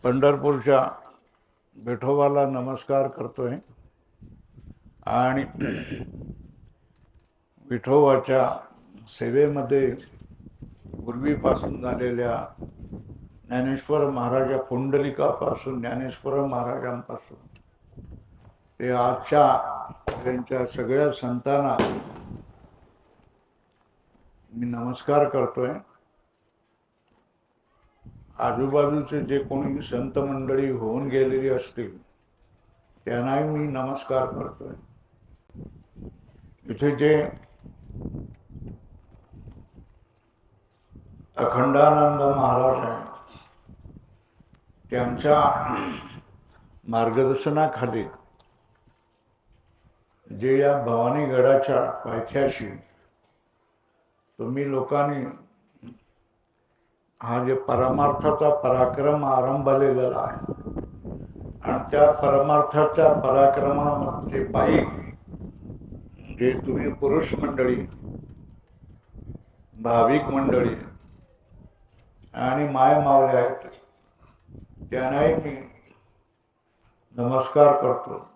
पंढरपूरच्या विठोबाला नमस्कार करतोय आणि विठोबाच्या सेवेमध्ये पूर्वीपासून झालेल्या ज्ञानेश्वर महाराजा पुंडलिकापासून ज्ञानेश्वर महाराजांपासून ते आजच्या त्यांच्या सगळ्या संतांना मी नमस्कार करतोय। आजूबाजूचे जे कोणी संत मंडळी होऊन गेलेली असतील त्यांनाही मी नमस्कार करतोय। इथे जे अखंडानंद महाराज आहेत त्यांच्या मार्गदर्शनाखाली जे या भवानीगडाच्या पायथ्याशी तुम्ही लोकांनी हा जे परमार्थाचा पराक्रम आरंभलेला आहे आणि त्या परमार्थाच्या पराक्रमामध्ये पायी जे तुम्ही पुरुष मंडळी, भाविक मंडळी आणि माय मावळे आहेत त्यांनाही मी नमस्कार करतो।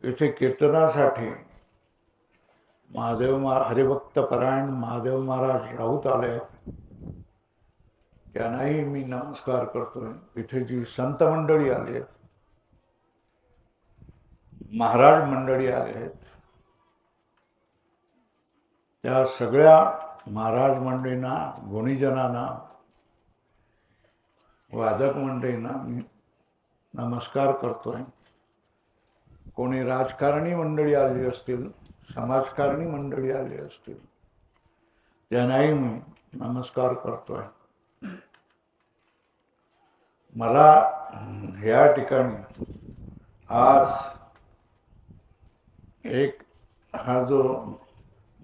इथे कीर्तनासाठी महादेव हरिभक्त परायण महादेव महाराज राऊत आले आहेत त्यांनाही मी नमस्कार करतोय। इथे जी संत मंडळी आली आहेत, महाराज मंडळी आले आहेत, त्या सगळ्या महाराज मंडळींना, गुणीजनांना, वादक मंडळींना मी नमस्कार करतोय। कोणी राजकारणी मंडळी आली असतील, समाजकारणी मंडळी आली असतील त्यांनाही मी नमस्कार करतोय। मला या ठिकाणी आज एक हा जो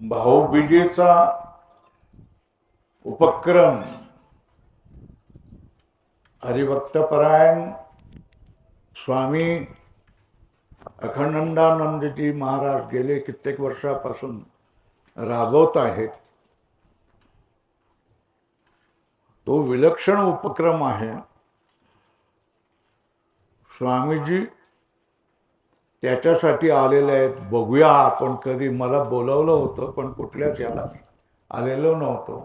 भाऊबीजेचा उपक्रम हरिभक्तपरायण स्वामी अखंडानंदजी महाराज गेले कित्येक वर्षापासून राबवत आहेत, तो विलक्षण उपक्रम आहे। स्वामीजी त्याच्यासाठी आलेले आहेत। बघूया आपण, कधी मला बोलावलं होतं पण कुठल्याच याला मी आलेलो नव्हतो,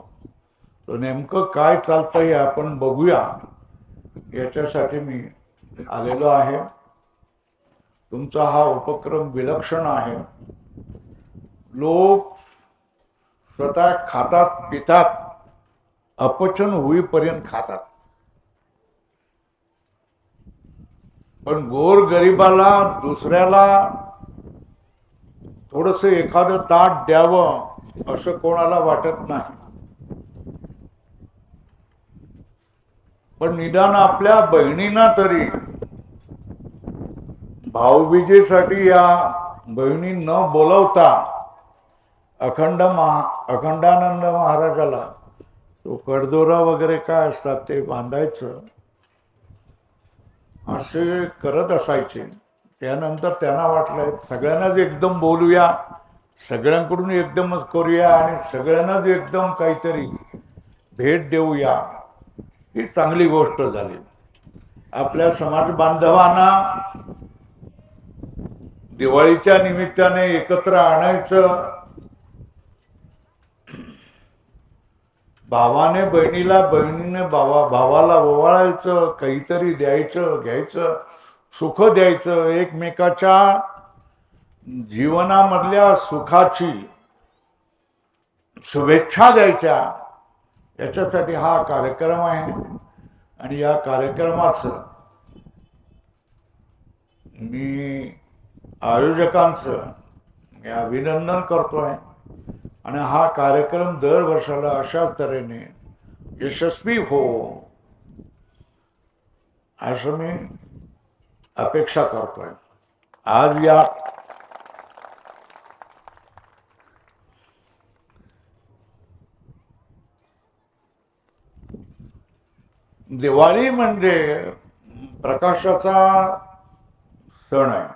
तो नेमकं काय चालतंय आपण बघूया याच्यासाठी मी आलेलो आहे। तुमचा हा उपक्रम विलक्षण आहे। लोक स्वतः खातात पितात, अपचन होईपर्यंत खातात, पण गोर गरिबाला दुसऱ्याला थोडस एखादं ताट द्यावं असं कोणाला वाटत नाही। पण निदान आपल्या बहिणींना तरी भाऊबीजेसाठी या बहिणी न बोलवता अखंडानंद महाराजाला तो कडदोरा वगैरे काय असतात ते बांधायचं असे करत असायचे। त्यानंतर त्यांना वाटलं सगळ्यांनाच एकदम बोलूया, सगळ्यांकडून एकदमच करूया आणि सगळ्यांनाच एकदम काहीतरी भेट देऊया, ही चांगली गोष्ट झाली। आपल्या समाज बांधवांना दिवाळीच्या निमित्ताने एकत्र आणायचं, भावाने बहिणीला, बहिणीने भावाला ओवाळायचं, काहीतरी द्यायचं, घ्यायचं, सुख द्यायचं, एकमेकाच्या जीवनामधल्या सुखाची शुभेच्छा द्यायच्या, याच्यासाठी हा कार्यक्रम आहे। आणि या कार्यक्रमाचं मी आयोजकांचं मी अभिनंदन करतोय आणि हा कार्यक्रम दरवर्षाला अशाच तऱ्हेने यशस्वी हो असं मी अपेक्षा करतोय। आज या दिवाळी म्हणजे प्रकाशाचा सण आहे।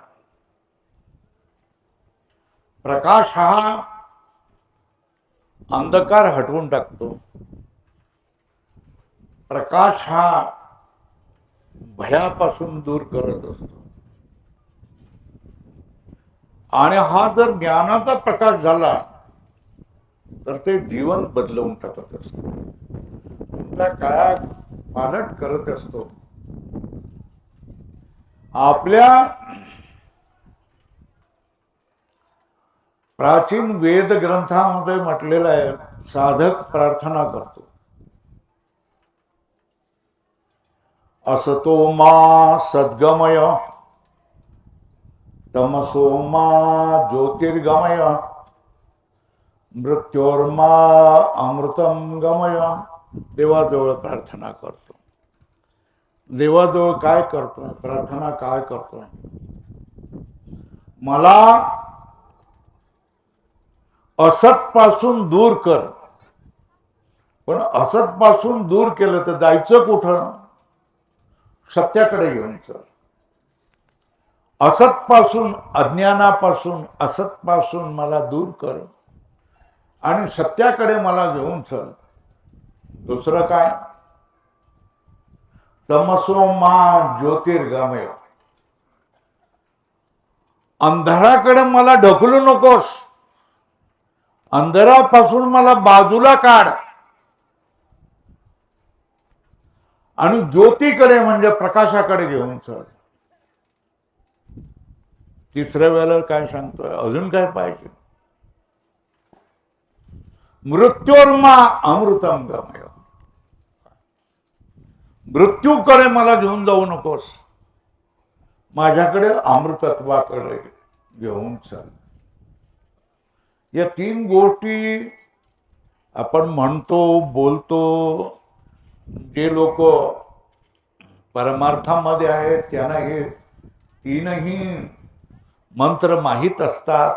प्रकाश हा अंधकार हटवून टाकतो। प्रकाश हा भयापासून दूर करत असतो. आणि हा जर ज्ञानाचा प्रकाश झाला तर ते जीवन बदलवून टाकत असतो. त्या काळात पालट करत असतो. आपल्या प्राचीन वेद ग्रंथामध्ये म्हटलेलं आहे, साधक प्रार्थना करतो, असतो मा सद्गमय तमसो मा ज्योतिर्गमय मृत्योर्मा अमृतम गमय. देवाजवळ प्रार्थना करतो. देवाजवळ काय करतो? प्रार्थना काय करतो? मला असत पासून दूर कर. पण असत पासून दूर केलं तर जायचं कुठं? सत्याकडे घेऊन चल. असत पासून, अज्ञानापासून, असत पासून मला दूर कर आणि सत्याकडे मला घेऊन चल. दुसरं काय? तमसो मा ज्योतिर्गमय. अंधाराकडे मला ढकलू नकोस. अंधारापासून मला बाजूला काढ आणि ज्योतीकडे म्हणजे प्रकाशाकडे घेऊन चल. तिसऱ्या वेळेला काय सांगतोय? अजून काय पाहिजे? मृत्योर्मा अमृतम गमय. मृत्यूकडे मला घेऊन जाऊ नकोस, माझ्याकडे अमृतत्वाकडे घेऊन चल. या तीन गोष्टी आपण म्हणतो, बोलतो. जे लोक परमार्थामध्ये आहेत त्यांना हे तीनही मंत्र माहीत असतात.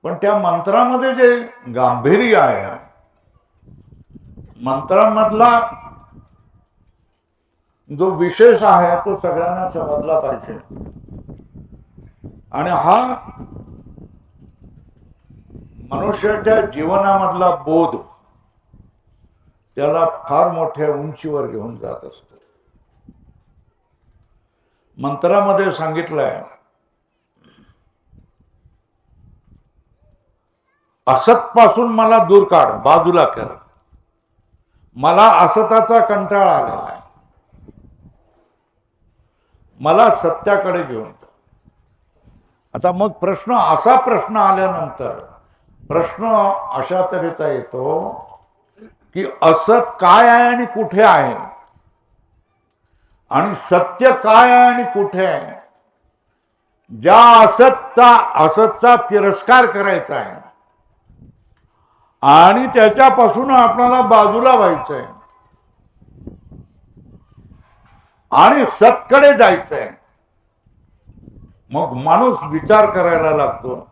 पण त्या मंत्रामध्ये जे गांभीर्य आहे, मंत्रामधला जो विशेष आहे तो सगळ्यांना समजला पाहिजे. आणि हा मनुष्याच्या जीवनामधला बोध त्याला फार मोठ्या उंचीवर घेऊन जात असतो. मंत्रामध्ये सांगितलंय, असत पासून मला दूर काढ, बाजूला कर. मला असताचा कंटाळा आलेला आहे, मला सत्याकडे घेऊन जा. आता मग असा प्रश्न आल्यानंतर प्रश्न अशा तऱ्हेचा येतो की असत काय आहे आणि कुठे आहे, आणि सत्य काय आहे आणि कुठे आहे. ज्या असतचा तिरस्कार करायचा आहे आणि त्याच्यापासून आपल्याला बाजूला व्हायचंय आणि सतकडे जायचंय, मग माणूस विचार करायला लागतो,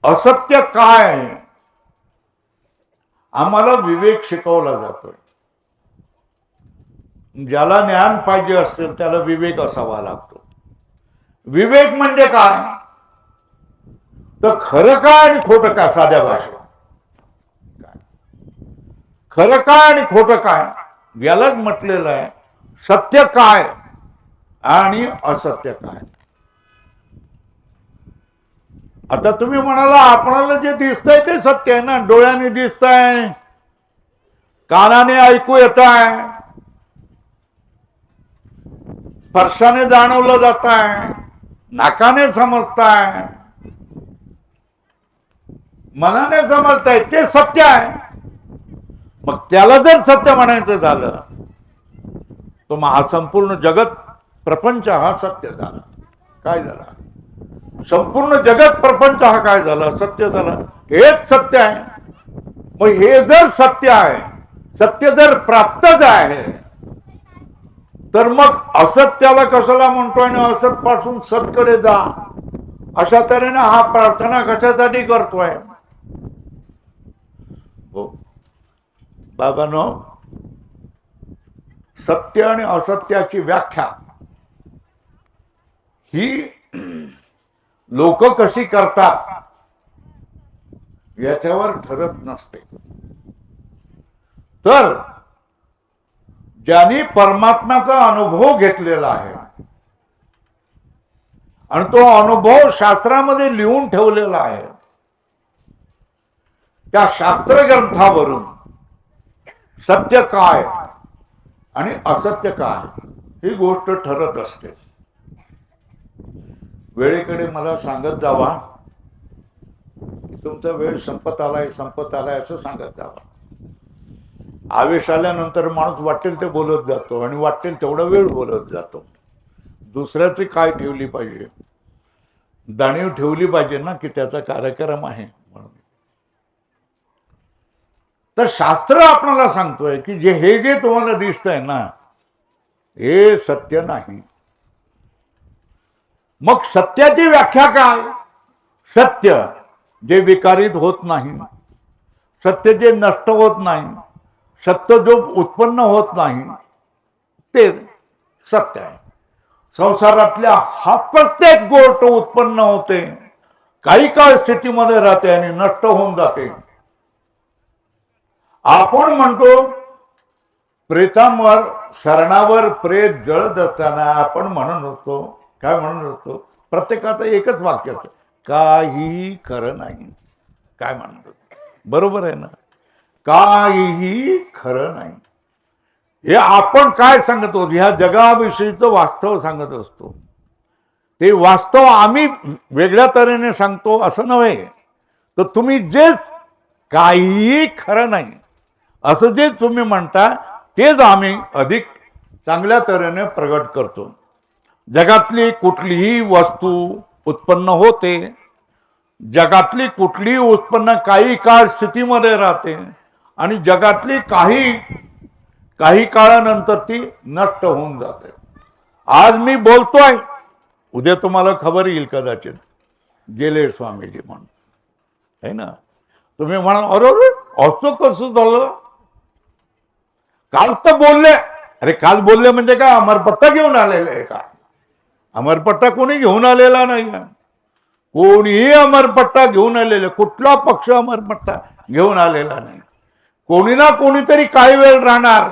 असत्य काय आहे. आम्हाला विवेक शिकवला जातोय. ज्याला ज्ञान पाहिजे असेल त्याला विवेक असावा लागतो. विवेक म्हणजे काय? तर खरं काय आणि खोटं काय. साध्या भाषेत खरं काय आणि खोटं काय यालाच म्हटलेलं आहे सत्य काय आणि असत्य काय. आता तुम्ही म्हणाला आपल्याला जे दिसतंय ते सत्य आहे ना. डोळ्याने दिसतंय, कानाने ऐकू येत आहे, स्पर्शाने जाणवलं जात आहे, नाकाने समजताय, मनाने समजताय, ते सत्य आहे. मग त्याला जर सत्य म्हणायचं झालं तर मग हा संपूर्ण जगत प्रपंच हा सत्य झाला. काय झाला? संपूर्ण जगत प्रपंच हा काय झाला? सत्य झाला. हेच सत्य आहे. मग हे जर सत्य आहे, सत्य जर प्राप्तच आहे, तर मग असत्याला कशाला म्हणतोय ना असत पासून सतकडे जा, अशा तऱ्हेने हा प्रार्थना कशासाठी करतोय? बाबांनो, सत्य आणि असत्याची व्याख्या ही लोक कशी करतात याच्यावर ठरत नसते. तर ज्यांनी परमात्म्याचा अनुभव घेतलेला आहे आणि तो अनुभव शास्त्रामध्ये लिहून ठेवलेला आहे, त्या शास्त्र ग्रंथावरून सत्य काय आणि असत्य काय ही गोष्ट ठरत असते. वेळेकडे मला सांगत जावा की तुमचा वेळ संपत आलाय असं सांगत जावा. आवेश आल्यानंतर माणूस वाटेल ते बोलत जातो आणि वाटेल तेवढा वेळ बोलत जातो. दुसऱ्याची काय ठेवली पाहिजे, जाणीव ठेवली पाहिजे ना की त्याचा कार्यक्रम आहे म्हणून. तर शास्त्र आपल्याला सांगतोय की हे जे तुम्हाला दिसतंय ना हे सत्य नाही. मग सत्याची व्याख्या काय? सत्य जे विकारित होत नाही, सत्य जे नष्ट होत नाही, सत्य जो उत्पन्न होत नाही ते सत्य आहे. संसारातल्या हा प्रत्येक गोष्ट उत्पन्न होते, काही काळ स्थितीमध्ये राहते आणि नष्ट होऊन जाते. आपण म्हणतो प्रेतांवर शरणावर प्रेत जळत असताना आपण म्हणत असतो, काय म्हणत असतो, प्रत्येकाचं एकच वाक्य असतं, काही खरं नाही. काय म्हणतो, बरोबर आहे ना? काहीही खरं नाही. हे आपण काय सांगत असतो, ह्या जगाविषयीचं वास्तव सांगत असतो. ते वास्तव आम्ही वेगळ्या तऱ्हेने सांगतो असं नव्हे. तर तुम्ही जे काहीही खरं नाही असं जे तुम्ही म्हणता तेच आम्ही अधिक चांगल्या तऱ्हेने प्रगट करतो. जगातली कुठलीही वस्तू उत्पन्न होते, जगातली कुठलीही उत्पन्न काही काळ स्थितीमध्ये राहते आणि जगातली काही काळानंतर ती नष्ट होऊन जाते. आज मी बोलतोय, उद्या तुम्हाला खबर येईल कदाचित गेले स्वामीजी म्हणून, है ना? तुम्ही म्हणा अरे असं कसं झालं, काल तर बोलले. अरे काल बोलले म्हणजे काय अमरपट्टा घेऊन आलेला आहे का? अमरपट्टा कोणी घेऊन आलेला नाही. कोणीही अमरपट्टा घेऊन आलेला, कुठला पक्ष अमरपट्टा घेऊन आलेला नाही. कोणी ना कोणीतरी काही वेळ राहणार,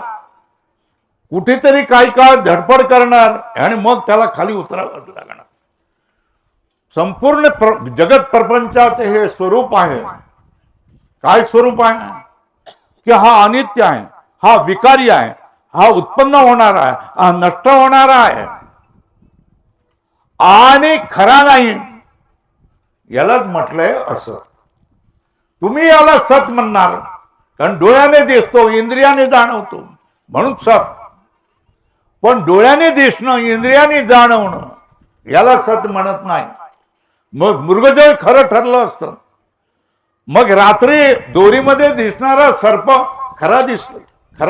कुठेतरी काही काळ धडपड करणार आणि मग त्याला खाली उतरावंच लागणार. संपूर्ण जगत प्रपंचाचे हे स्वरूप आहे. काय स्वरूप आहे की हा अनित्य आहे, हा विकारी आहे, हा उत्पन्न होणारा आहे, हा नष्ट होणारा आहे आणि खरा नाही. यालाच म्हटलंय असं. तुम्ही याला सत म्हणणार कारण डोळ्याने दिसतो, इंद्रियाने जाणवतो म्हणून सत. पण डोळ्याने दिसणं, इंद्रियाने जाणवणं याला सत म्हणत नाही. मग मृगजळ खरं ठरलं असतं. मग रात्री दोरीमध्ये दिसणारा सर्प खरा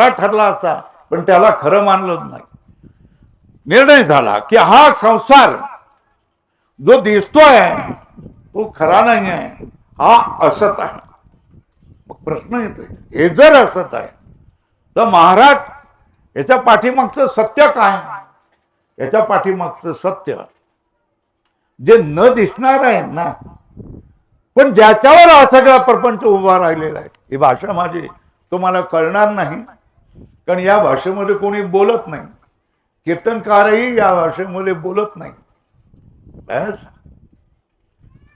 ठरला असता, पण त्याला खरं मानलं नाही. निर्णय झाला की हा संसार जो दिसतोय तो खरा नाही आहे, हा असत आहे. मग प्रश्न येतोय, हे जर असत आहे तर महाराज याच्या पाठीमागचं सत्य काय? याच्या पाठीमागचं सत्य जे न दिसणार आहे ना, पण ज्याच्यावर हा सगळा प्रपंच उभा राहिलेला आहे. ही भाषा माझी तुम्हाला कळणार नाही कारण या भाषेमध्ये कोणी बोलत नाही. कीर्तनकारही या भाषेमध्ये बोलत नाही. बस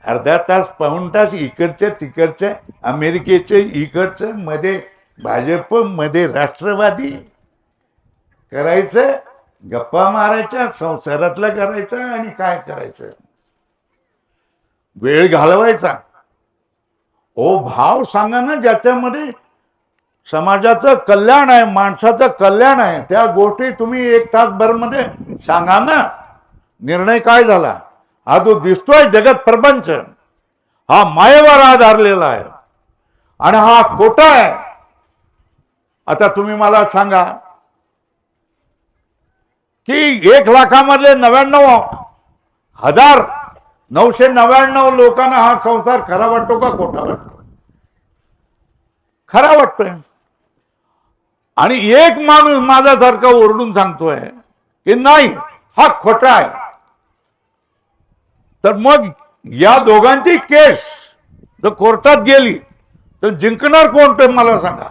अर्धा तास पाऊण तास इकडचे तिकडचे, अमेरिकेचे इकडचे, मध्ये भाजप, मध्ये राष्ट्रवादी करायचं, गप्पा मारायच्या, संसारातलं करायचं आणि काय करायचं, वेळ घालवायचा. ओ भाव सांगा ना ज्याच्यामध्ये समाजाचं कल्याण आहे, माणसाचं कल्याण आहे, त्या गोष्टी तुम्ही 1 तासभर मध्ये सांगा ना. निर्णय काय झाला? हा जो दिसतोय जगत प्रपंच हा मायेवर आधारलेला आहे आणि हा खोटा आहे. आता तुम्ही मला सांगा की 1,00,000मधले 99,999 लोकांना हा संसार खरा वाटतो का खोटा वाटतो? खरा वाटतोय. आणि एक माणूस माझ्यासारखा ओरडून सांगतोय की नाही हा खोटा आहे. तर मग या दोघांची केस जर कोर्टात गेली तर जिंकणार कोण ते मला सांगा.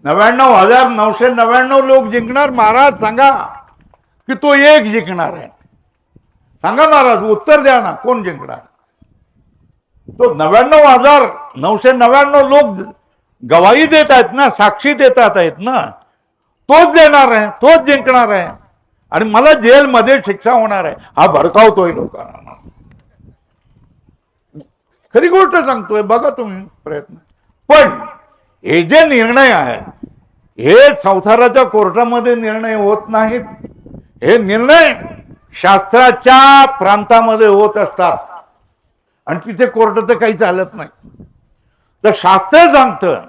99,999 लोक जिंकणार. महाराज सांगा की तो एक जिंकणार आहे. सांगा महाराज, उत्तर द्या ना, कोण जिंकणार? तो 99,999 लोक गवाही देत आहेत ना, साक्षी देतात आहेत ना, तोच देणार आहे, तोच जिंकणार आहे. आणि मला जेलमध्ये शिक्षा होणार आहे, हा भडकावतोय लोकांना. खरी गोष्ट सांगतोय, बघा तुम्ही प्रयत्न. पण हे जे निर्णय आहेत, हे संसाराच्या कोर्टामध्ये निर्णय होत नाहीत. हे निर्णय शास्त्राच्या प्रांतामध्ये होत असतात आणि तिथे कोर्टाचं काही चालत नाही. तर शास्त्र सांगतं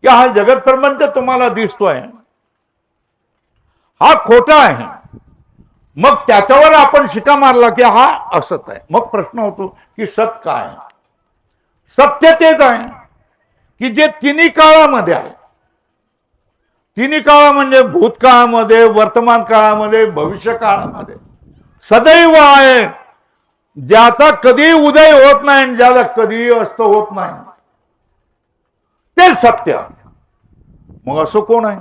की हा जगत प्रपंच तुम्हाला दिसतोय, हा खोटा आहे. मग त्याच्यावर आपण शिका मारला की हा असत आहे. मग प्रश्न होतो की सत काय? सत्य तेच आहे की जे तिन्ही काळामध्ये आहे. तिन्ही काळ म्हणजे भूतकाळामध्ये, वर्तमान काळामध्ये, भविष्य काळामध्ये सदैव आहे. ज्याचा कधी उदय होत नाही, ज्याला कधी अस्त होत नाही, ते सत्य. मग असं कोण आहे?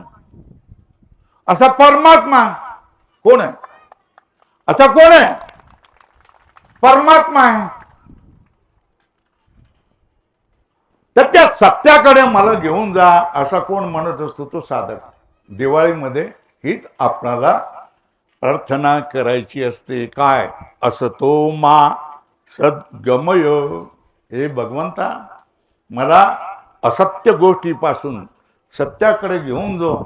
असा परमात्मा कोण आहे? असा कोण आहे? परमात्मा आहे. तर त्या सत्याकडे मला घेऊन जा असा कोण म्हणत असतो? तो साधक. दिवाळीमध्ये हीच आपणाला प्रार्थना करायची असते. काय? असतो मा सद्गमय. हे भगवंता, मला असत्य गोष्टीपासून सत्याकडे घेऊन जो.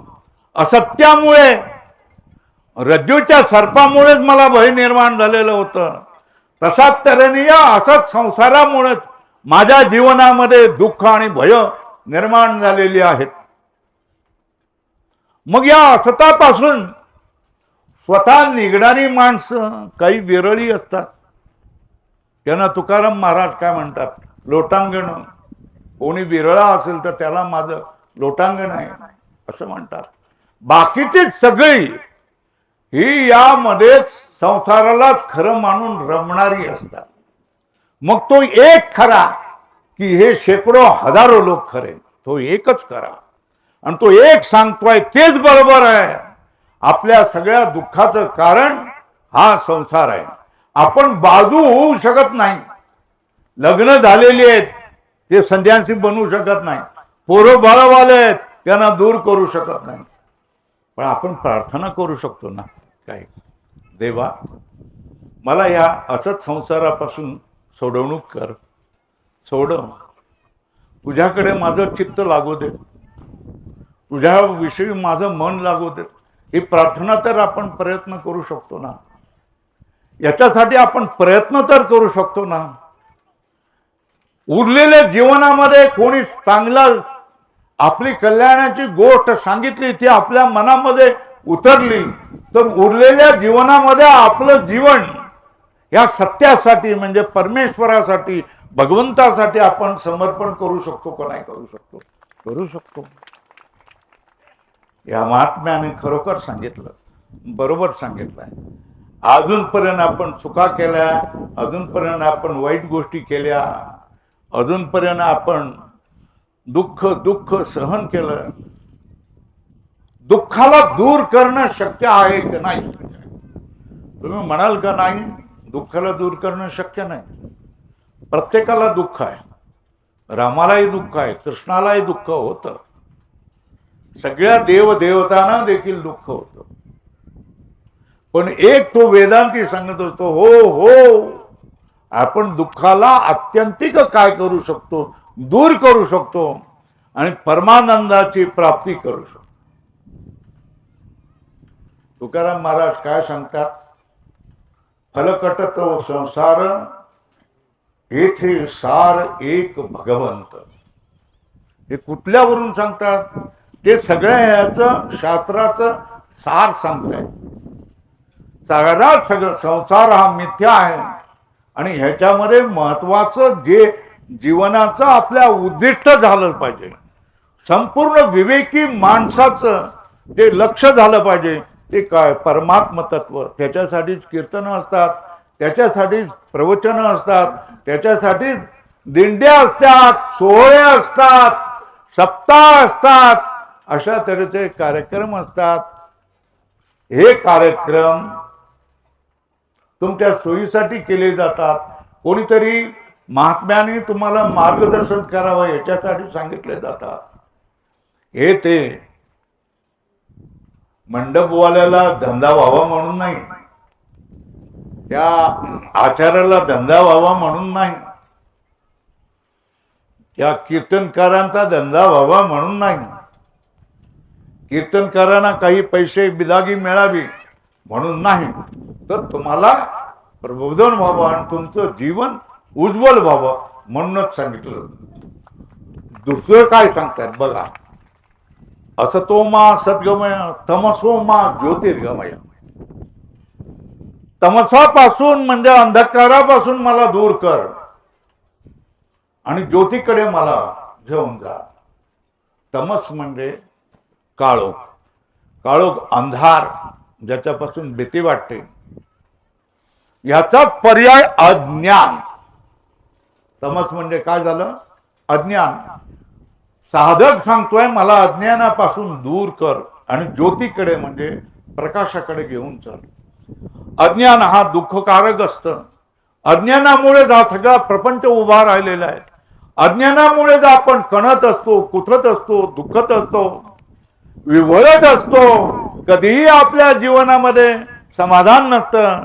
असत्यामुळे, रज्जूच्या सर्पामुळेच मला भय निर्माण झालेलं होतं, तसाच तऱ्हेने या असत संसारामुळे माझ्या जीवनामध्ये दुःख आणि भय निर्माण झालेली आहेत. मग या असतापासून स्वतः निघणारी माणसं काही विरळी असतात. त्यांना तुकाराम महाराज काय म्हणतात? लोटांगण. कोणी विरळा असेल तर त्याला माझं लोटांगण आहे असं म्हणतात. बाकीची सगळी ही यामध्येच संसारालाच खरं मानून रमणारी असतात. मग तो एक खरा की हे शेकडो हजारो लोक खरे? तो एकच खरा. आणि तो एक सांगतोय तेच बरोबर आहे. आपल्या सगळ्या दुःखाचं कारण हा संसार आहे. आपण बाजू होऊ शकत नाही. लग्न झालेली आहेत ते संन्यासी बनवू शकत नाही. पोरं बाळवाले आहेत त्यांना दूर करू शकत नाही. पण आपण प्रार्थना करू शकतो ना, काय? देवा, मला या असत संसारापासून सोडवणूक कर. सोडव. तुझ्याकडे माझं चित्त लागू दे. तुझ्या विषयी माझं मन लागू दे. ही प्रार्थना तर आपण प्रयत्न करू शकतो ना. याच्यासाठी आपण प्रयत्न तर करू शकतो ना. उरलेल्या जीवनामध्ये कोणी चांगलं आपली कल्याणाची गोष्ट सांगितली, ती आपल्या मनामध्ये उतरली, तर उरलेल्या जीवनामध्ये आपलं जीवन या सत्यासाठी म्हणजे परमेश्वरासाठी, भगवंतासाठी आपण समर्पण करू शकतो का नाही करू शकतो? करू शकतो. या महात्म्याने खरोखर सांगितलं, बरोबर सांगितलंय. अजूनपर्यंत आपण चुका केल्या, अजूनपर्यंत आपण वाईट गोष्टी केल्या, अजूनपर्यंत आपण दुःख सहन केलं. दुःखाला दूर करणं शक्य आहे की नाही? तुम्ही म्हणाल का नाही, दुःखाला दूर करणं शक्य नाही? प्रत्येकाला दुःख आहे. रामालाही दुःख आहे, कृष्णालाही दुःख होतं, सगळ्या देवदेवतांना देखील दुःख होतं. पण एक तो वेदांती सांगत असतो, हो हो, आपण दुःखाला आत्यंतिक काय करू शकतो? दूर करू शकतो आणि परमानंदाची प्राप्ती करू शकतो. तुकाराम महाराज काय सांगतात? फलकट तो संसार, येथे सार एक भगवंत. हे कुठल्यावरून सांगतात? ते सगळ्या ह्याचं शास्त्राचं सार सांगताय. सगळं संसार हा मिथ्या आहे आणि ह्याच्यामध्ये महत्वाचं जे जीवनाचं आपल्या उद्दिष्ट झालं पाहिजे, संपूर्ण विवेकी माणसाचं जे लक्ष झालं पाहिजे, ते काय? परमात्म तत्व. त्याच्यासाठीच कीर्तन असतात, त्याच्यासाठीच प्रवचन असतात, त्याच्यासाठीच दिंड्या असतात, सोहळे असतात, सप्ताह असतात, अशा तऱ्हेचे कार्यक्रम असतात. हे कार्यक्रम तुमच्या सोयीसाठी केले जातात. कोणीतरी महात्म्याने तुम्हाला मार्गदर्शन करावं याच्यासाठी सांगितले जातात. हे ते मंडपवाल्याला धंदा व्हावा म्हणून नाही, त्या आचार्याला धंदा व्हावा म्हणून नाही, त्या कीर्तनकारांचा धंदा व्हावा म्हणून नाही, कीर्तनकारांना काही पैसे बिदागी मिळावी म्हणून नाही, तर तुम्हाला प्रबोधन व्हावं आणि तुमचं जीवन उज्ज्वल व्हावं म्हणूनच सांगितलं. दुसरं काय सांगतात बघा, असतो मा सद्गमय तमसो मा ज्योतिर्गमय. तमसापासून म्हणजे अंधकारापासून मला दूर कर आणि ज्योतीकडे मला घेऊन जा. तमस म्हणजे काळोख, काळोख अंधार ज्याच्यापासून भीती वाटते, याचा पर्याय अज्ञान. तमस म्हणजे काय झालं? अज्ञान. साधक सांगतोय मला अज्ञानापासून दूर कर आणि ज्योतीकडे म्हणजे प्रकाशाकडे घेऊन चल. अज्ञान हा दुःखकारक असतं. अज्ञानामुळे हा सगळा प्रपंच उभा राहिलेला आहे. अज्ञानामुळे आपण कणत असतो, कुथत असतो, दुःखत असतो, विव्हळत असतो. कधीही आपल्या जीवनामध्ये समाधान नसतं.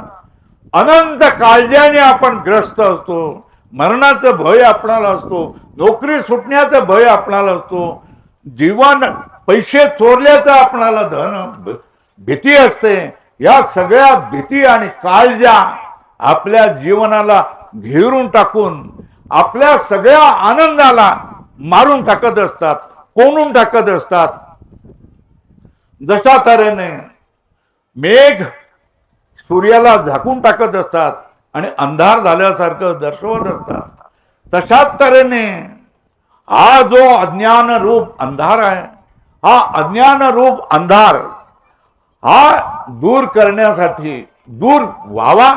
अनंत काळजाने आपण ग्रस्त असतो. मरणाचं भय आपणाला असतो, नोकरी सुटण्याचं भय आपणाला असतो, जीवन पैसे चोरल्याचं आपणाला भीती असते. या सगळ्या भीती आणि काळजा आपल्या जीवनाला घेरून टाकून आपल्या सगळ्या आनंदाला मारून टाकत असतात, कोंडून टाकत असतात. जशा तऱ्हेने मेघ सूर्याला झाकून टाकत असतात आणि अंधार झाल्यासारखं दर्शवत असतात, तशाच तऱ्हेने हा जो अज्ञान रूप अंधार आहे, हा अज्ञान रूप अंधार हा दूर करण्यासाठी दूर व्हावा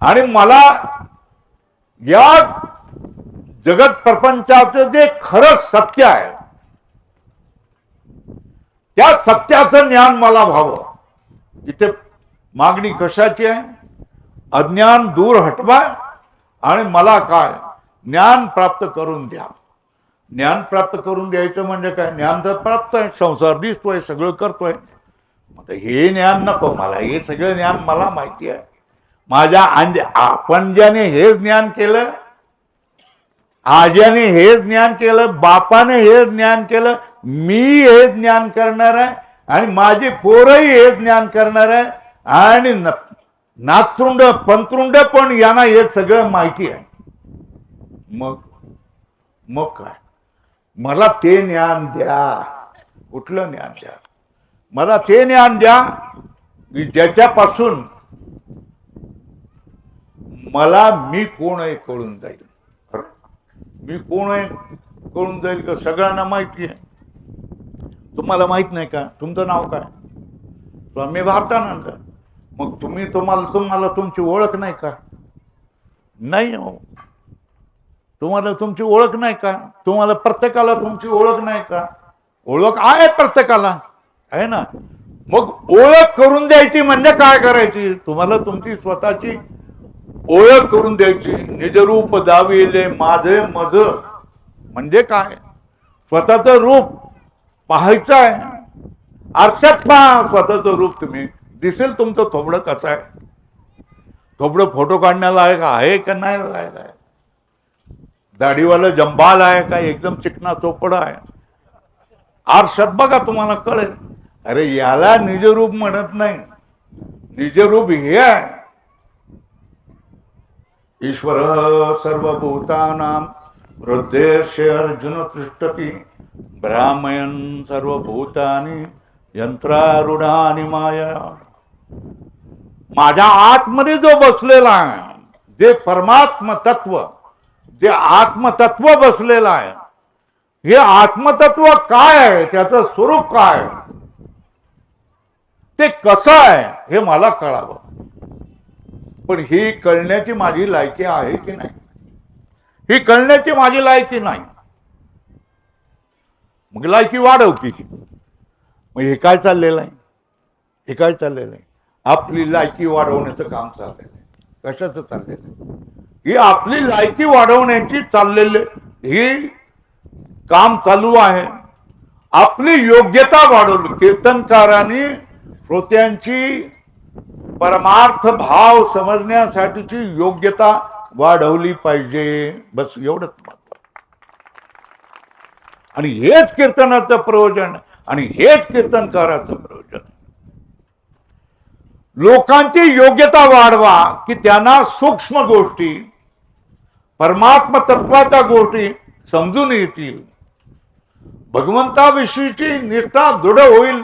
आणि मला या जगत प्रपंचाचं जे खरं सत्य आहे त्या सत्याचं ज्ञान मला व्हावं. इथे मागणी कशाची आहे? अज्ञान दूर हटवा आणि मला काय ज्ञान प्राप्त करून द्या. ज्ञान प्राप्त करून द्यायचं म्हणजे काय? ज्ञान तर प्राप्त आहे, संसार दिसतोय, सगळं करतोय. हे ज्ञान नको मला, हे सगळं ज्ञान मला माहिती आहे. माझ्या आपण ज्याने हे ज्ञान केलं, आज्याने हे ज्ञान केलं, बापाने हे ज्ञान केलं, मी हे ज्ञान करणार आहे आणि माझी पोरही हे ज्ञान करणार आहे आणि नातरुंड पंतरुंड पण यांना हे सगळं माहिती आहे. मग काय? मला ते ज्ञान द्या. कुठलं ज्ञान द्या? मला ते ज्ञान द्या की ज्याच्यापासून मला मी कोण आहे कळून जाईल. मी कोण आहे कळून जाईल का? सगळ्यांना माहिती आहे. तुम्हाला माहित नाही का? तुमचं नाव काय? स्वामी भारतानंद. मग तुम्हाला तुमची ओळख नाही का? नाही हो. तुम्हाला तुमची ओळख नाही का? तुम्हाला प्रत्येकाला तुमची ओळख नाही का? ओळख आहे प्रत्येकाला, आहे ना. मग ओळख करून द्यायची म्हणजे काय करायची? तुम्हाला तुमची स्वतःची ओळख करून द्यायची. निजरूप दाविले माझे मज म्हणजे काय? स्वतःचं रूप पाहायचं आहे. आरशात पहा स्वतःचं रूप. तुम्ही दिसेल तुमचं थोबडं कसं आहे. थोबडं फोटो काढण्याला आहे का नाही लायक आहे? दाढीवाला जंबाल आहे का एकदम चिकना चोपडा आहे? आरशात बघा तुम्हाला कळेल. अरे याला निजरूप म्हणत नाही. निजरूप हे आहे ईश्वर सर्वभूतानां हृदयेषु अर्जुन तिष्ठति ब्राह्मयन् सर्वभूतानि यंत्रारूढानि माया. माझ्या आतमध्ये जो बसलेला आहे, जे परमात्म तत्व, जे आत्मतत्व बसलेलं आहे, हे आत्मतत्व काय आहे, त्याचं स्वरूप काय, ते कसं आहे हे मला कळावं. पण ही कळण्याची माझी लायकी आहे की नाही? ही कळण्याची माझी लायकी नाही. मग लायकी वाढवती. मग हे काय चाललेलं आहे? हे काय चाललेलं आहे? आपली लायकी वाढवण्याचं काम चाललेलं आहे. कशाचं चाललेलं आहे? ही आपली लायकी वाढवण्याची चाललेली ही काम चालू आहे. आपली योग्यता वाढवली. कीर्तनकारांनी श्रोत्यांची परमार्थ भाव समजण्यासाठीची योग्यता वाढवली पाहिजे. बस एवढंच महत्व. आणि हेच कीर्तनाचं प्रयोजन आणि हेच कीर्तनकाराचं प्रयोजन. लोकांची योग्यता वाढवा की त्यांना सूक्ष्म गोष्टी परमात्म तत्वाच्या गोष्टी समजून येतील. भगवंताविषयीची निष्ठा दृढ होईल.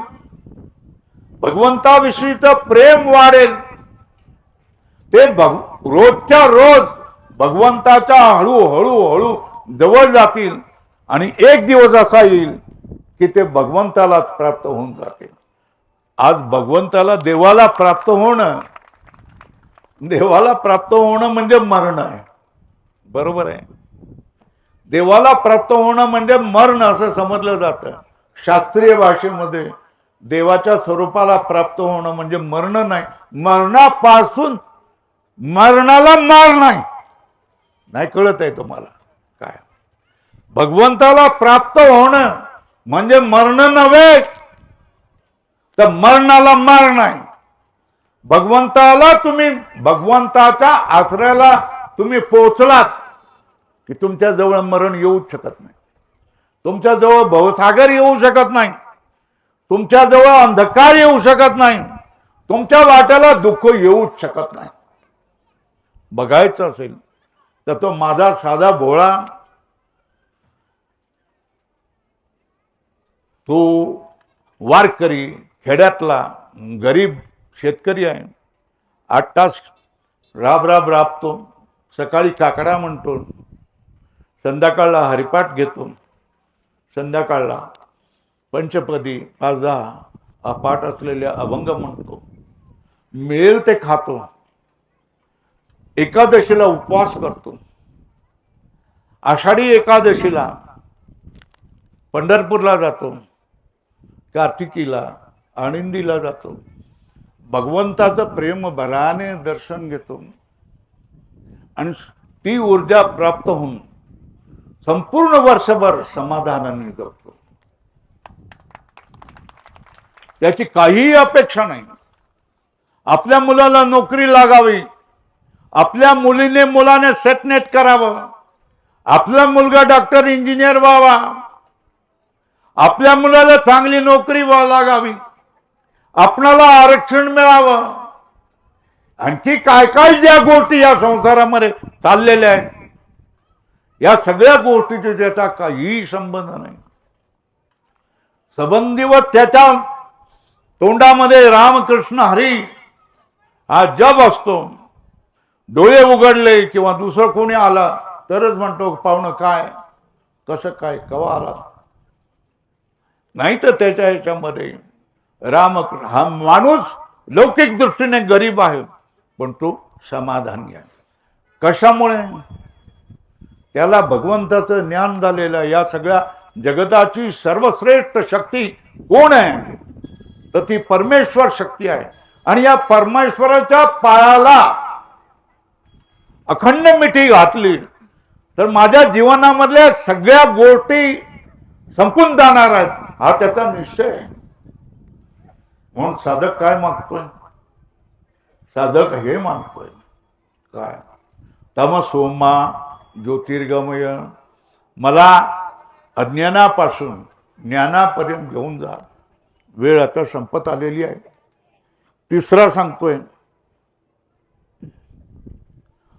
भगवंताविषयीचं प्रेम वाढेल. ते रोजच्या रोज भगवंताच्या हळूहळू जवळ जातील आणि एक दिवस असा येईल की ते भगवंतालाच प्राप्त होऊन जातील. आज भगवंताला देवाला प्राप्त होणं म्हणजे मरण आहे. बरोबर आहे. देवाला प्राप्त होणं म्हणजे मरण असं समजलं जातं. शास्त्रीय भाषेमध्ये देवाच्या स्वरूपाला प्राप्त होणं म्हणजे मरण नाही. मरणापासून मरणाला मार नाही कळत आहे तुम्हाला काय? भगवंताला प्राप्त होणं म्हणजे मरण नव्हे तर मरणाला मार नाही. भगवंताच्या आश्रयाला तुम्ही पोहोचलात की तुमच्या जवळ मरण येऊच शकत नाही. तुमच्या जवळ भवसागर येऊ शकत नाही. तुमच्या जवळ अंधकार येऊ शकत नाही. तुमच्या वाट्याला दुःख येऊच शकत नाही. बघायचं असेल तर तो माझा साधा भोळा तो वारकरी खेड्यातला गरीब शेतकरी आहे. 8 तास राबतो. सकाळी काकडा म्हणतो, संध्याकाळला हरिपाठ घेतो, संध्याकाळला पंचपदी 5-10 पाठ असलेल्या अभंग म्हणतो, मिळेल ते खातो, एकादशीला उपवास करतो, आषाढी एकादशीला पंढरपूरला जातो, कार्तिकीला आळंदीला जातो, भगवंताचं प्रेम भराने दर्शन घेतो आणि ती ऊर्जा प्राप्त होऊन संपूर्ण वर्षभर समाधानाने जगतो. त्याची काहीही अपेक्षा नाही. आपल्या मुलाला नोकरी लागावी, आपल्या मुलाने सेटनेट करावं, आपला मुलगा डॉक्टर इंजिनियर व्हावा, आपल्या मुलाला चांगली नोकरी लागावी, आपणाला आरक्षण मिळावं, आणखी काय काय ज्या गोष्टी या संसारामध्ये चाललेल्या आहेत, या सगळ्या गोष्टीचे त्याचा काहीही संबंध नाही. संबंधीवत त्याच्या तोंडामध्ये रामकृष्ण हरी हा जप असतो. डोळे उघडले किंवा दुसरं कोणी आला तरच म्हणतो पाहुणं काय, कसं काय, कवा आला, नाही तर त्याच्या ह्याच्यामध्ये हा माणूस लौकिक दृष्टीने गरीब आहे पण तो समाधानी आहे. कशामुळे? त्याला भगवंताचं ज्ञान झालेलं. या सगळ्या जगताची सर्वश्रेष्ठ शक्ती कोण आहे तर ती परमेश्वर शक्ती आहे. आणि या परमेश्वराच्या पायाला अखंड मिठी घातली तर माझ्या जीवनामधल्या सगळ्या गोष्टी संपून जाणार आहेत, हा त्याचा निश्चय आहे. म्हणून साधक काय मागतोय? साधक हे मागतोय काय? तमसोमा ज्योतिर्गमय, मला अज्ञानापासून ज्ञानापर्यंत घेऊन जा. वेळ आता संपत आलेली आहे. तिसरा सांगतोय,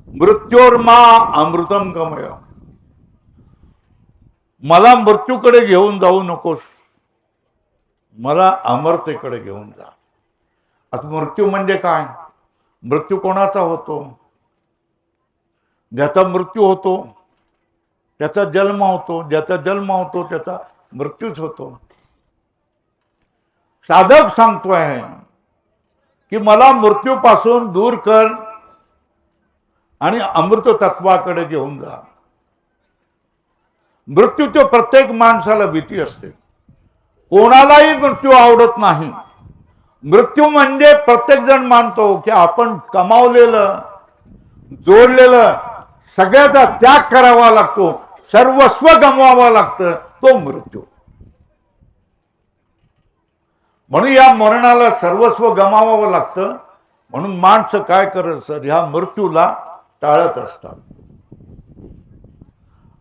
मृत्योर्मा अमृतम गमय, मला मृत्यूकडे घेऊन जाऊ नकोस, मला अमरतेकडे घेऊन जा. आता मृत्यू म्हणजे काय? मृत्यू कोणाचा होतो? ज्याचा मृत्यू होतो त्याचा जन्म होतो, ज्याचा जन्म होतो त्याचा मृत्यूच होतो. साधक सांगतोय की मला मृत्यूपासून दूर कर आणि अमृत तत्वाकडे घेऊन जा. मृत्यूच्या प्रत्येक माणसाला भीती असते. कोणालाही मृत्यू आवडत नाही. मृत्यू म्हणजे प्रत्येक जण मानतो की आपण कमावलेलं, जोडलेलं सगळ्याचा त्याग करावा लागतो, सर्वस्व गमवावं लागतं, तो मृत्यू. म्हणून या मरणाला सर्वस्व गमावावं लागतं. म्हणून माणसं काय करत सर, ह्या मृत्यूला टाळत असतात.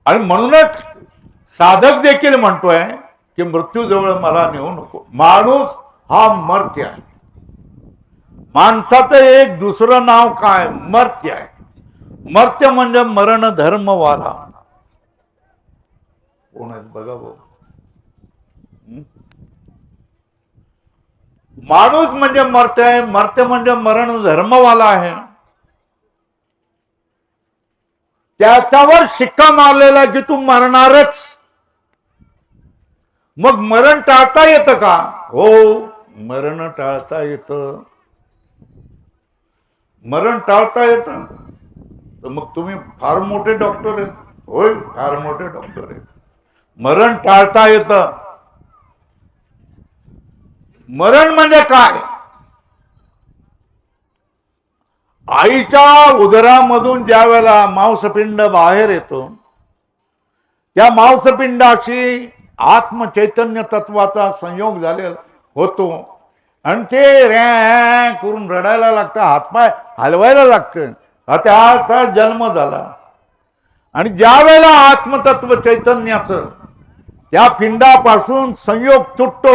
आणि म्हणूनच साधक देखील म्हणतोय की मृत्यूजवळ मला नेऊ नको. माणूस हा मर्त्य आहे. माणसाचं एक दुसरं नाव काय, मर्त्य आहे. मर्त्य म्हणजे मरण धर्मवाला. कोण आहेत बघा भाऊ. माणूस म्हणजे मर्त्य आहे, मर्त्य म्हणजे मरण धर्मवाला आहे. त्याच्यावर शिक्का मारलेला की तू मरणारच. मग मरण टाळता येतं का? हो, मरण टाळता येतं. मरण टाळता येतं. तर मग तुम्ही फार मोठे डॉक्टर आहेत. होय, फार मोठे डॉक्टर आहेत. मरण टाळता येतं. मरण म्हणजे काय? आईच्या उदरामधून ज्या वेळेला मांसपिंड बाहेर येतो, त्या मांसपिंडाशी आत्मचैतन्य तत्वाचा संयोग झालेला होतो आणि ते रॅ करून रडायला लागतं, हातपाय हलवायला लागतं. त्याचा जन्म झाला. आणि ज्या वेळेला आत्मतत्व चैतन्याचं त्या पिंडापासून संयोग तुटतो,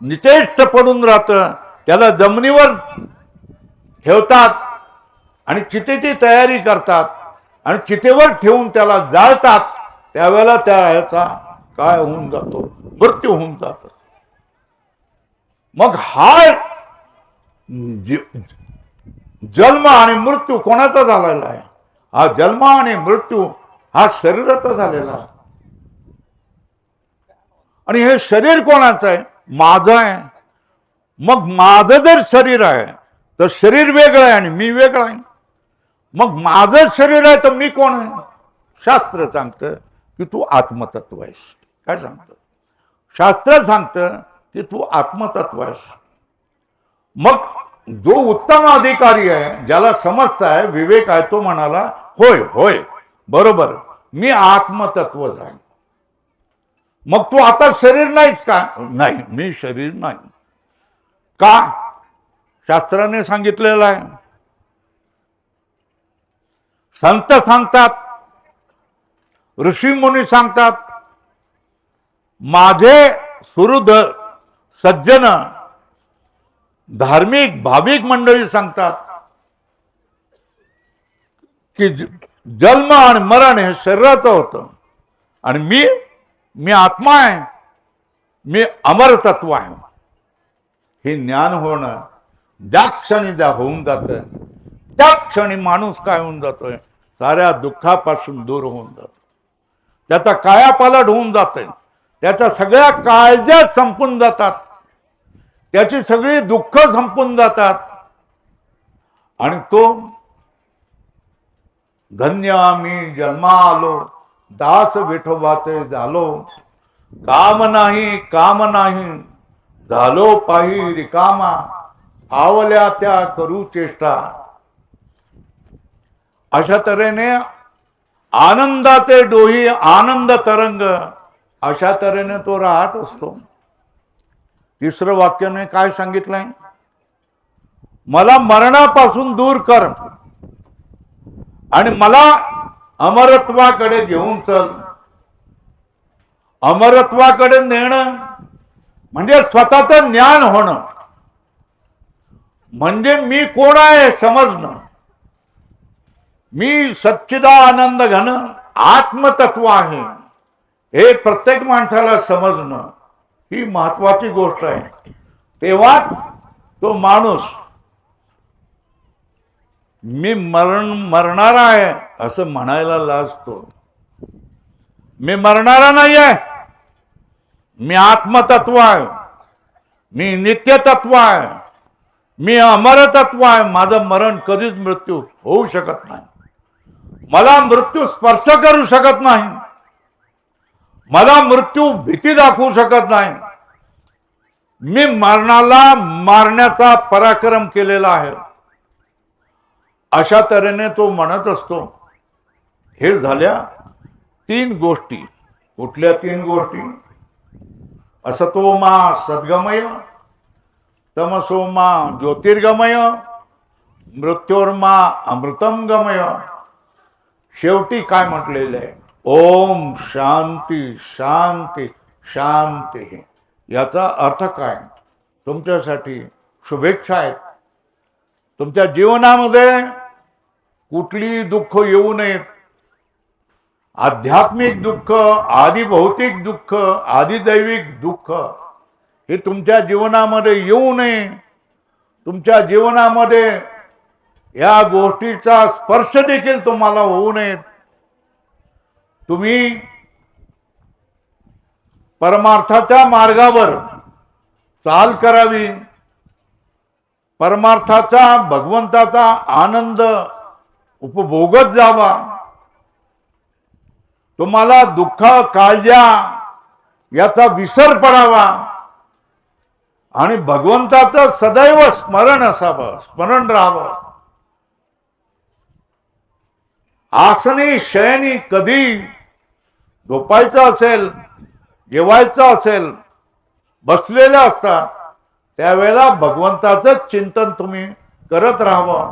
निचेष्ट पडून राहतं, त्याला जमिनीवर ठेवतात आणि चितेची तयारी करतात आणि चितेवर ठेवून त्याला जाळतात. त्यावेळेला त्या ह्याचा काय होऊन जातो, मृत्यू होऊन जातो. मग हा जन्म आणि मृत्यू कोणाचा झालेला आहे? हा जन्म आणि मृत्यू हा शरीराचा झालेला आहे. आणि हे शरीर कोणाचं आहे? माझं आहे. मग माझं जर शरीर आहे तर शरीर वेगळं आहे आणि मी वेगळा आहे. मग माझं शरीर आहे तर मी कोण आहे? शास्त्र सांगतं की तू आत्मतत्व आहेस. काय सांगतं? शास्त्र सांगतं की तू आत्मतत्व आहेस. मग जो उत्तम अधिकारी आहे, ज्याला समजत आहे, विवेक आहे, तो म्हणाला होय होय बरोबर, मी आत्मतत्वच आहे. मग तू आता शरीर नाहीस का? नाही, मी शरीर नाही. का? शास्त्राने सांगितलेलं आहे. संत सांगतात, ऋषी मुनी सांगतात, माझे सुहृद सज्जन धार्मिक भाविक मंडळी सांगतात की जन्म आणि मरण हे शरीराचं होतं आणि मी आत्मा आहे, मी अमर तत्व आहे. हे ज्ञान होणं ज्या क्षणी होऊन जातं, त्या क्षणी माणूस काय होऊन जातोय? साऱ्या दुःखापासून दूर होऊन जातो. त्याचा कायापालट होऊन जातोय. त्याच्या सगळ्या काळज्या संपून जातात. त्याची सगळी दुःख संपून जातात आणि तो धन्य मी जन्मा आलो, दास विठोबाचे झालो, काम नाही झालो पाही रिकामा, आवल्या त्या करू चेष्टा. अशा तऱ्हेने आनंदाचे डोही आनंद तरंग, अशा तऱ्हेने तो राहत असतो. तिसरं वाक्याने काय सांगितलंय? मला मरणापासून दूर कर आणि मला अमरत्वाकडे घेऊन चल. अमरत्वाकडे नेणं म्हणजे स्वतःचं ज्ञान होणं, म्हणजे मी कोण आहे समजणं. मी सच्चिदानंद घन आत्मतत्व आहे हे प्रत्येक माणसाला समजणं ही महत्वाची गोष्ट आहे. तेव्हाच तो माणूस मी मरणार आहे असं म्हणायला लाजतो. मी मरणारा नाही आहे, मी आत्मतत्व आहे, मी नित्यतत्व आहे, मी अमरतत्व आहे. माझं मरण कधीच मृत्यू होऊ शकत नाही. मला मृत्यू स्पर्श करू शकत नाही. मला मृत्यू भीती दाखवू शकत नाही. मी मरणाला मारण्याचा पराक्रम केलेला आहे, अशा तऱ्हेने तो म्हणत असतो. हे झाल्या 3 गोष्टी. कुठल्या 3 गोष्टी? असतो मा सद्गमय, तमसो मा ज्योतिर्गमय, मृत्योर्मा अमृतम गमय. शेवटी काय म्हटलेलं आहे? ओम शांती शांती शांती. याचा अर्थ काय? तुमच्यासाठी शुभेच्छा आहेत. तुमच्या जीवनामध्ये कुठली दुःख येऊ नयेत. आध्यात्मिक दुःख, आदि भौतिक दुःख, आदि दैविक दुःख हे तुमच्या जीवनामध्ये येऊ नये. तुमच्या जीवनामध्ये या गोष्टीचा स्पर्श देखील तुम्हाला होऊ नये. तुम्ही परमार्थाच्या मार्गावर चाल करावी. परमार्थाचा, भगवंताचा आनंद उपभोगत जावा. तुम्हाला दुःख, काळज्या याचा विसर पडावा आणि भगवंताचं सदैव स्मरण असावं, स्मरण राहावं. आसनी शयनी कधी झोपायचं असेल, जेवायचं असेल, बसलेलं असतात त्यावेळेला भगवंताचं चिंतन तुम्ही करत राहावं.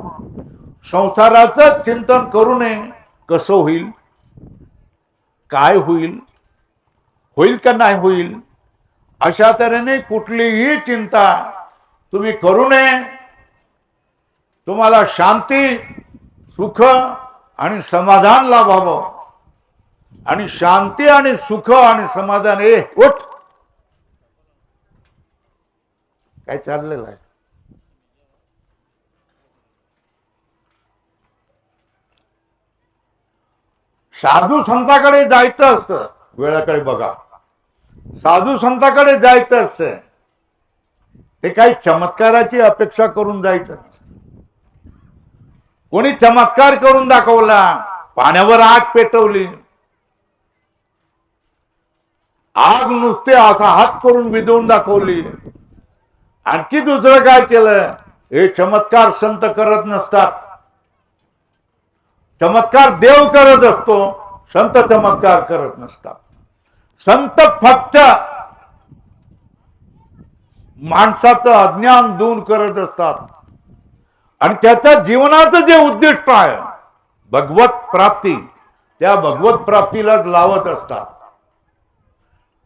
संसाराचं चिंतन करू नये. कसं होईल, काय होईल, होईल का नाही होईल, अशा तऱ्हेने कुठलीही चिंता तुम्ही करू नये. तुम्हाला शांती, सुख आणि समाधान लाभावं. आणि शांती आणि सुख आणि समाधान हे उठ. काय चाललेलं आहे? साधू संतांकडे जायचं असतं. वेळाकडे बघा. साधू संतांकडे जायचं असतं. ते काही चमत्काराची अपेक्षा करून जायचं नसतं. कोणी चमत्कार करून दाखवला, पाण्यावर आग पेटवली, आग नुसते असा हात करून विझवून दाखवली, आणखी दुसरं काय केलं, हे चमत्कार संत करत नसतात. चमत्कार देव करत असतो, संत चमत्कार करत नसतात. संत फक्त माणसाचं अज्ञान दूर करत असतात आणि त्याच्या जीवनाचं जे उद्दिष्ट आहे भगवत प्राप्ती, त्या भगवत प्राप्तीला लावत असतात.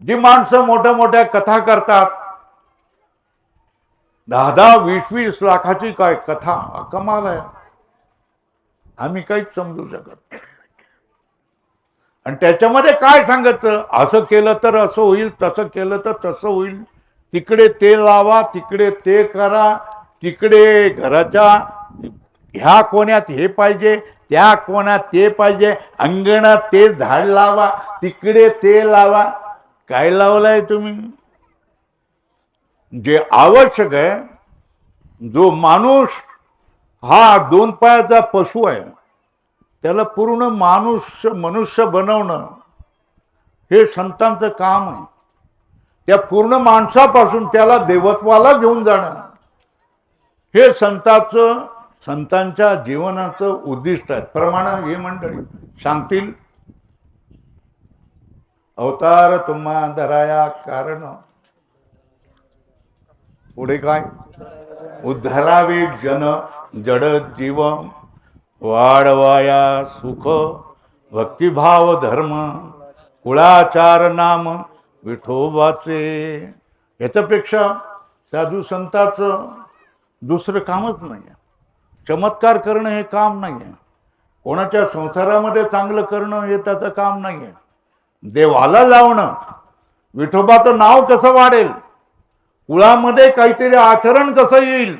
जी माणसं मोठ्या मोठ्या कथा करतात, 10-10, 20-20 लाखाची काय कथा, कमाल आहे. आम्ही काहीच समजू शकत नाही. आणि त्याच्यामध्ये काय सांगायचं, असं केलं तर असं होईल, तसं केलं तर तसं होईल, तिकडे ते लावा, तिकडे ते करा, तिकडे घराच्या ह्या कोण्यात हे पाहिजे, त्या कोण्यात ते पाहिजे, अंगणात ते झाड लावा, तिकडे ते लावा. काय लावलाय तुम्ही? जे आवश्यक आहे, जो माणूस हा 2 पायाचा पशु आहे, त्याला पूर्ण मनुष्य बनवणं हे संतांचं काम आहे. त्या पूर्ण माणसापासून त्याला देवत्वाला घेऊन जाणं हे संतांच्या जीवनाचं उद्दिष्ट आहे. प्रमाण हे मंडळी सांगतील. अवतार तुम्हा धराया कारण, पुढे काय, उद्धरावे जन जड जीव, वाढवाया सुख भक्तिभाव धर्म, कुळाचार नाम विठोबाचे. याच्यापेक्षा साधू संतांचं दुसरं कामच नाही आहे. चमत्कार करणं हे काम नाही आहे. कोणाच्या संसारामध्ये चांगलं करणं हे त्याचं काम नाही आहे. देवाला लावणं, विठोबाचं नाव कसं वाढेल, कुळामध्ये काहीतरी आचरण कसं येईल,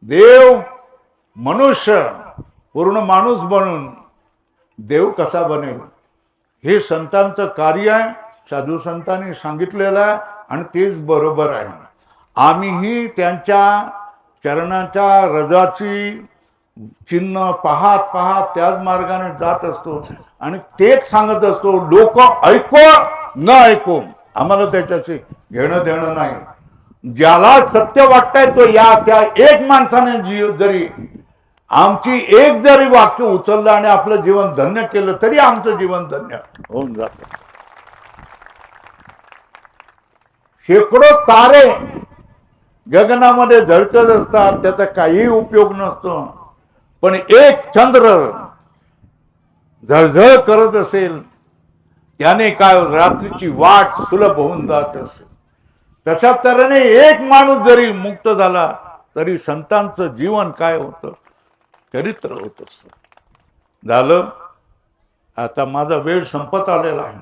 देव मनुष्य पूर्ण माणूस बनून देव कसा बनेल, हे संतांचं कार्य आहे. साधू संतांनी सांगितलेलं आहे आणि तेच बरोबर आहे. आम्हीही त्यांच्या चरणाच्या रजाची चिन्ह पाहत पाहत त्याच मार्गाने जात असतो आणि तेच सांगत असतो. लोक ऐको न ऐको आम्हाला त्याच्याशी घेणं देणं नाही. ज्याला सत्य वाटतंय तो या त्या एक माणसाने जरी आमची एक जरी वाक्य उचललं आणि आपलं जीवन धन्य केलं तरी आमचं जीवन धन्य होऊन जातं. शेकडो तारे गगनामध्ये झळकत असतात, त्याचा काही उपयोग नसतो, पण एक चंद्र झळझळ करत असेल त्याने काय रात्रीची वाट सुलभ होऊन जात असेल. तशा तऱ्हेने एक माणूस जरी मुक्त झाला तरी संतांचं जीवन काय होतं, चरित्र होत असत. झालं, आता माझा वेळ संपत आलेला आहे.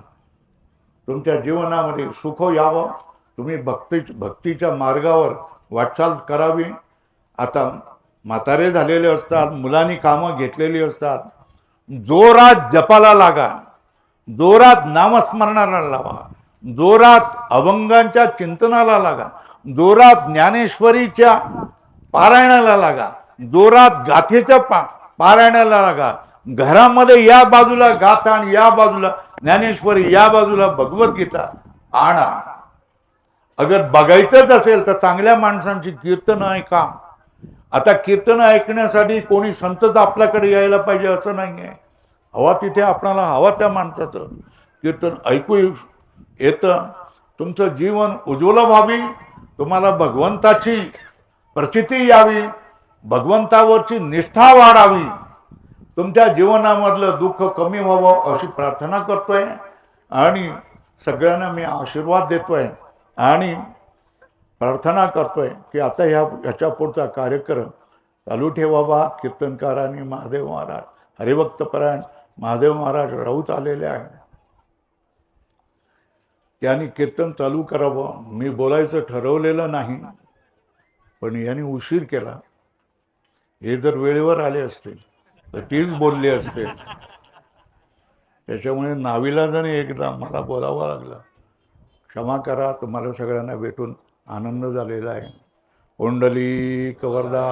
तुमच्या जीवनामध्ये सुख यावं, तुम्ही भक्तीच्या मार्गावर वाटचाल करावी. आता म्हातारे झालेले असतात, मुलांनी कामं घेतलेली असतात, जोरात जपाला लागा, जोरात नामस्मरणाला लावा, जोरात अभंगांच्या चिंतनाला लागा, जोरात ज्ञानेश्वरीच्या पारायणाला लागा, जोरात गाथेच्या पारायणाला लागा. घरामध्ये या बाजूला गाथा आणि या बाजूला ज्ञानेश्वरी, या बाजूला भगवद्गीता आणा. अगर बघायचंच असेल तर चांगल्या माणसांची कीर्तन ऐका. आता कीर्तन ऐकण्यासाठी कोणी संतच आपल्याकडे यायला पाहिजे असं नाहीये. हवा तिथे आपणाला हवा त्या माणसाचं कीर्तन ऐकू येतं. तुमचं जीवन उज्ज्वल व्हावी, तुम्हाला भगवंताची प्रचिती यावी, भगवंतावरची निष्ठा वाढावी, तुमच्या जीवनामधलं दुःख कमी व्हावं अशी प्रार्थना करतोय आणि सगळ्यांना मी आशीर्वाद देतोय आणि प्रार्थना करतोय की आता ह्याच्या पुढचा कार्यक्रम चालू ठेवावा. कीर्तनकारांनी महादेव महाराज, हरिभक्तपरायण महादेव महाराज राऊत आलेले आहे, त्यांनी कीर्तन चालू करावं. मी बोलायचं ठरवलेलं नाही, पण यांनी उशीर केला. हे जर वेळेवर आले असते तर तीच बोलली असते. त्याच्यामुळे नाविलाजाने एकदा मला बोलावं लागलं. क्षमा करा, तुम्हाला सगळ्यांना भेटून आनंद झालेला आहे. कुंडलिक वरदा.